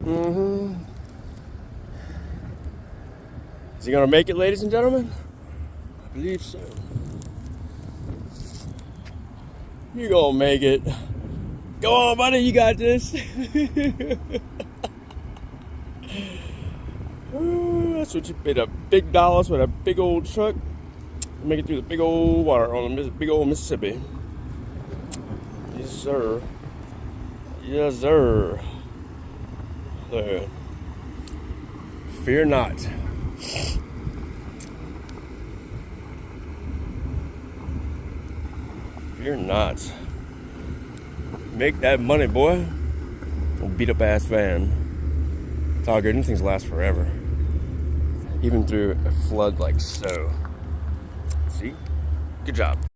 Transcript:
Mm-hmm. Is he gonna make it, ladies and gentlemen? I believe so. You're gonna make it. Go on, buddy, you got this. Ooh, that's what you paid a big dollars with a big old truck. Make it through the big old water on the big old Mississippi. Yes, sir. Yes, sir. So, fear not. Fear not. Make that money, boy. Beat up ass van. It's all good. These things last forever. Even through a flood like so. See? Good job.